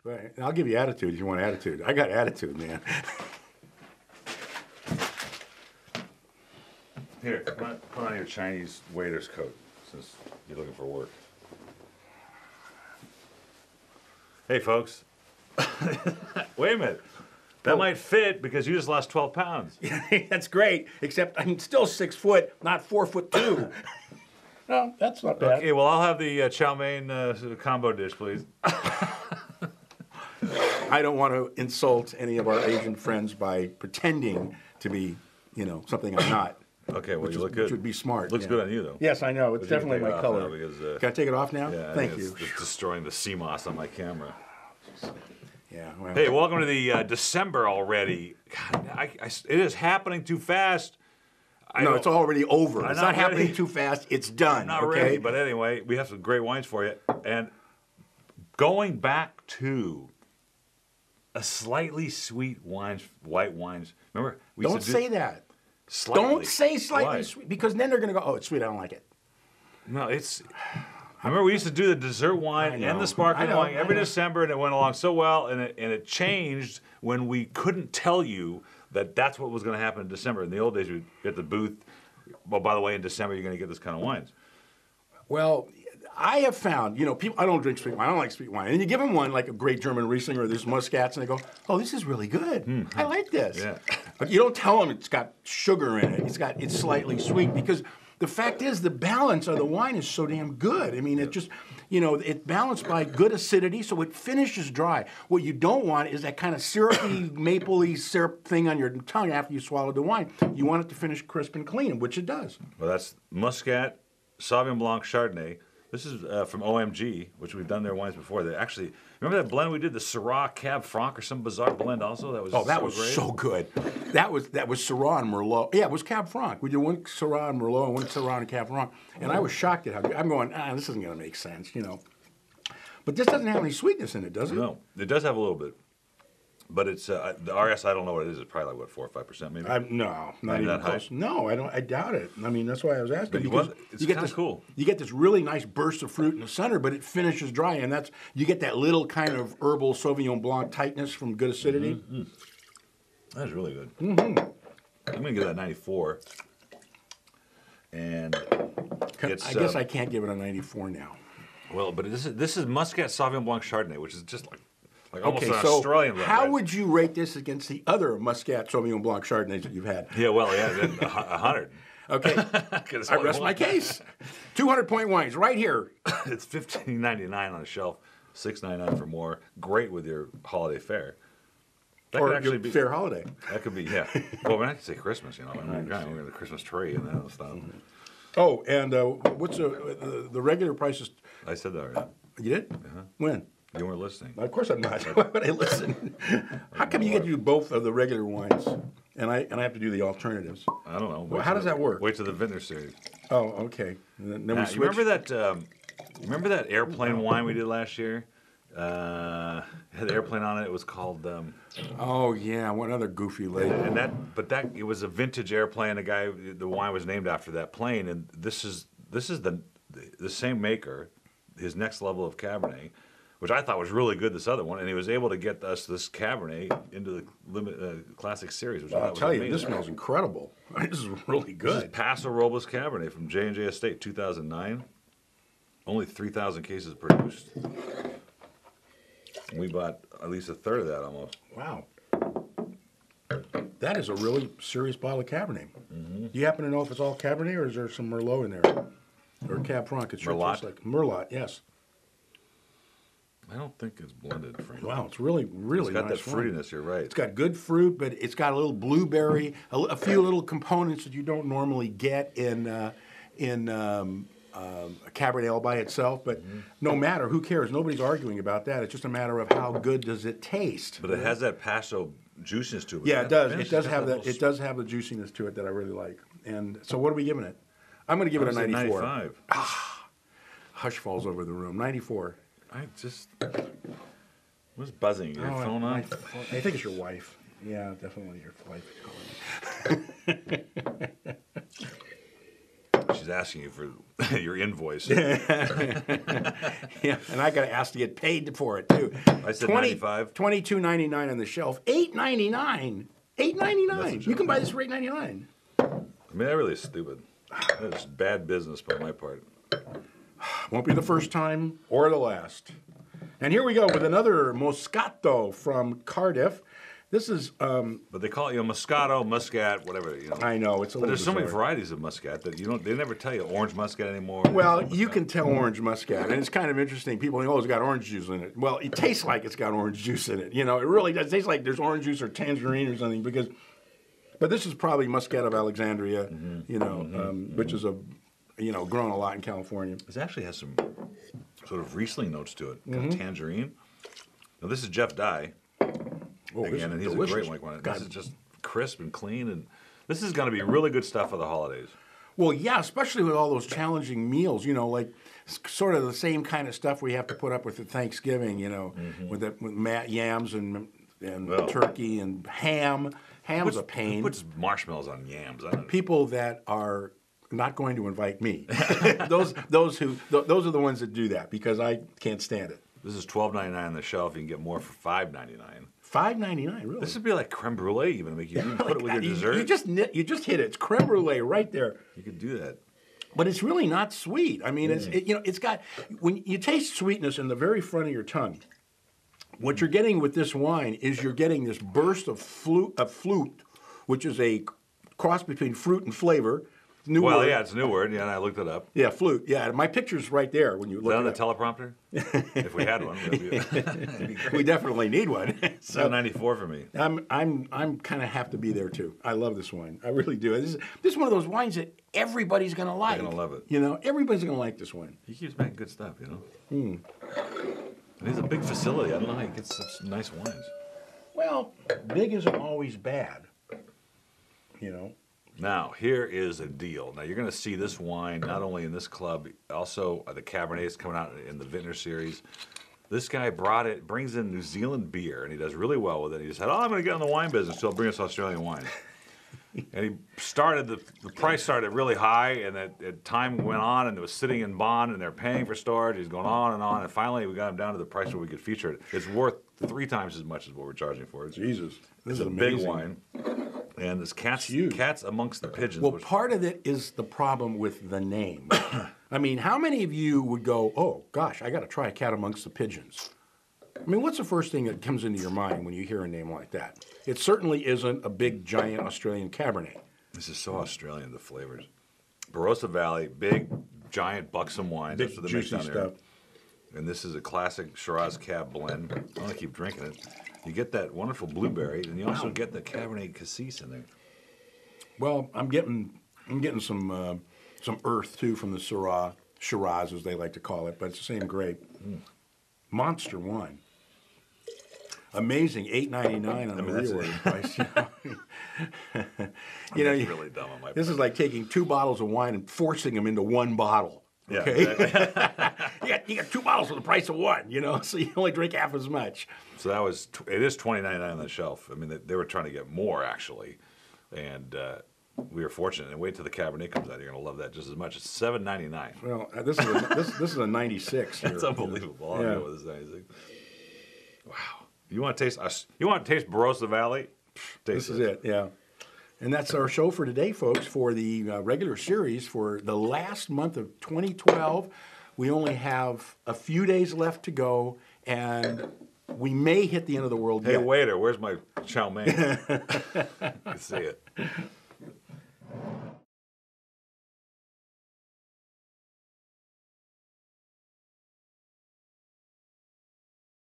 Right. I'll give you attitude if you want attitude. I got attitude, man. Here, put on your Chinese waiter's coat since you're looking for work. Hey, folks. Wait a minute. That might fit because you just lost 12 pounds. That's great, except I'm still 6 foot, not 4'2". No, that's not bad. Okay, well, I'll have the chow mein combo dish, please. I don't want to insult any of our Asian friends by pretending to be, something I'm not. Okay, well, you look Which good. would be smart. Looks good on you, though. Yes, I know. It's But you can definitely take it my off color. now because, Can I take it off now? yeah, Thank you. It's destroying the CMOS on my camera. Yeah. Well, Hey, welcome to the December already. God, it is happening too fast. no, it's already over. I'm It's not not happening ready. too fast. It's done. Not okay? ready, but anyway, we have some great wines for you. And going back to a slightly sweet wines, white wines. Remember, we Don't used to say that. slightly. Don't say slightly Why? sweet, because then they're going to go, oh, it's sweet. I don't like it. No, it's. I remember we used to do the dessert wine and know. the sparkling I know, wine every I know. December, and it went along so well. And it changed when we couldn't tell you that that's what was going to happen in December. In the old days, we'd get the booth. Well, by the way, in December you're going to get this kind of wines. Well, I have found, people, I don't drink sweet wine. I don't like sweet wine. And you give them one, like a great German Riesling or these Muscats, and they go, oh, this is really good. I like this. Yeah. But you don't tell them it's got sugar in it. It's slightly sweet, because the fact is the balance of the wine is so damn good. I mean, it just, it's balanced by good acidity, so it finishes dry. What you don't want is that kind of syrupy, mapley syrup thing on your tongue after you swallow the wine. You want it to finish crisp and clean, which it does. Well, that's Muscat, Sauvignon Blanc, Chardonnay. This is from OMG, which we've done their wines before. They actually, remember that blend we did, the Syrah Cab Franc or some bizarre blend also? That was That was great. so good. That was Syrah and Merlot. Yeah, it was Cab Franc. We did one Syrah and Merlot and one Syrah and Cab Franc. And I was shocked at how good. I'm going, this isn't going to make sense, But this doesn't have any sweetness in it, does it? No, it does have a little bit. But it's, the RS, I don't know what it is. It's probably like, 4 or 5% maybe? No, not Maybe even that high? close. No, I don't. I doubt it. I mean, that's why I was asking. But Because it's you get kinda this cool. You get this really nice burst of fruit in the center, but it finishes dry, and you get that little kind of herbal Sauvignon Blanc tightness from good acidity. That's really good. I'm going to give that 94. And it's, I guess I can't give it a 94 now. well, but this is Muscat Sauvignon Blanc Chardonnay, which is just like almost Okay, an so Australian blend, how right? would you rate this against the other Muscat Sauvignon Blanc Chardonnays that you've had? Yeah, well, yeah, then 100. Okay, I rest my case. 200-point wines right here. It's $15.99 on the shelf, $6.99 for more. Great with your holiday fare. That Or could actually your be fair holiday. That could be, yeah. Well, I could say Christmas, We're going to the Christmas tree and that stuff. Oh, and what's the regular price is? I said that already. You did? When? You weren't listening. Of course I'm not. Why would I listen? How come you get to do both of the regular wines, and I have to do the alternatives? I don't know. Well, how does that work? Wait till the Vintner series. Oh, okay. And then Now, we you switch. remember that airplane wine we did last year? It had the airplane on it. It was called. Oh yeah, one other goofy lady. And it was a vintage airplane. The wine was named after that plane. And this is the same maker, his next level of Cabernet, which I thought was really good. This other one, and he was able to get us this Cabernet into the classic series, which I thought I'll was tell you, amazing. this smells incredible. This is really This is good. Paso Robles Cabernet from J&J Estate, 2009. Only 3,000 cases produced. We bought at least a third of that almost. Wow. That is a really serious bottle of Cabernet. Do you happen to know if it's all Cabernet or is there some Merlot in there? Or Cab Franc? It sure Merlot? tastes like Merlot, yes. I don't think it's blended, frankly. Wow, it's really, really It's got nice that wine. fruitiness, you're right. It's got good fruit, but it's got a little blueberry, a few little components that you don't normally get in a Cabernet all by itself. But no matter, who cares? Nobody's arguing about that. It's just a matter of how good does it taste. But it has that Paso juiciness to it. Yeah, it does. Finish, It does it's got have that. little It does have the juiciness to it that I really like. And so, what are we giving it? I'm going to give it a 94. 95. Hush falls over the room. 94. I just was buzzing. Your phone on? I think it's your wife. Yeah, definitely your wife. She's asking you for your invoice. Yeah, and I got asked to get paid for it too. I said 95. $22.99 on the shelf. $8.99. $8.99. You can buy this for $8.99. I mean, that really is stupid. That is bad business by my part. Won't be the first time or the last. And here we go with another Moscato from Cardiff. This is, But they call it, Moscato, Muscat, whatever, I know, it's a But little there's so many bizarre. varieties of Muscat that they never tell you orange Muscat anymore. Well, you can tell orange Muscat, and it's kind of interesting. People think, oh, it's got orange juice in it. Well, it tastes like it's got orange juice in it. It really does. It tastes like there's orange juice or tangerine or something but this is probably Muscat of Alexandria, which is grown a lot in California. This actually has some sort of Riesling notes to it, kind of tangerine. Now, this is Jeff Dye. Oh, this Again, is and he's delicious. a great one. God. This is just crisp and clean, and this is going to be really good stuff for the holidays. Well, yeah, especially with all those challenging meals, like sort of the same kind of stuff we have to put up with at Thanksgiving, with yams and turkey and ham. Ham's a pain. Who puts marshmallows on yams? I don't know. People that are not going to invite me. those are the ones that do that because I can't stand it. This is $12.99 on the shelf. You can get more for $5.99. $5.99, really? This would be like creme brulee, even. Make you even put it with your dessert. You just hit it. It's creme brulee right there. You could do that. But it's really not sweet. I mean, it's got, when you taste sweetness in the very front of your tongue, what you're getting with this wine is you're getting this burst of flute, which is a cross between fruit and flavor. New word. Yeah, it's a new word. Yeah, and I looked it up. Yeah, flute. Yeah, my picture's right there when you Is look that on at the teleprompter? If we had one, it'd be great. We definitely need one. So $7.94 for me. I'm kind of have to be there too. I love this wine. I really do. This is one of those wines that everybody's going to like. They're gonna love it. Everybody's going to like this wine. He keeps making good stuff, And he's a big facility. I don't know how he gets such nice wines. Well, big isn't always bad. Now, here is a deal. Now, you're going to see this wine not only in this club, also the Cabernet is coming out in the Vintner series. This guy brings in New Zealand beer, and he does really well with it. He just said, I'm going to get in the wine business, so I'll bring us Australian wine. And he started, the price started really high, and time went on, and it was sitting in bond, and they're paying for storage. He's going on, and finally we got him down to the price where we could feature it. It's worth 3 times as much as what we're charging for it. Jesus. This It's is a amazing. big wine. And there's cats amongst the pigeons. Well, which, part of it is the problem with the name. I mean, how many of you would go, oh, gosh, I got to try a cat amongst the pigeons? I mean, what's the first thing that comes into your mind when you hear a name like that? It certainly isn't a big, giant Australian Cabernet. This is so Australian, the flavors. Barossa Valley, big, giant, buxom wine. Big, That's what they make juicy down stuff. there. And this is a classic Shiraz Cab blend. I'm going to keep drinking it. You get that wonderful blueberry, and you also get the Cabernet Cassis in there. Well, I'm getting some earth too from the Shiraz, as they like to call it, but it's the same grape. Monster wine. Amazing, $8.99 on the that's reorder it. price. That's really dumb on my This part. is like taking 2 bottles of wine and forcing them into 1 bottle. Yeah, Okay, exactly. you got 2 bottles for the price of 1. So you only drink half as much. So that was, it is $20.99 on the shelf. I mean, they were trying to get more, actually. And we were fortunate. And wait till the Cabernet comes out. You're going to love that just as much. It's $7.99. Well, this is a 96. Here. That's unbelievable. I Yeah. don't know what this is. Wow. You want to taste Barossa Valley? This is it, yeah. And that's our show for today, folks, for the regular series for the last month of 2012. We only have a few days left to go, and we may hit the end of the world Hey, yet. waiter, where's my chow mein? You can see it.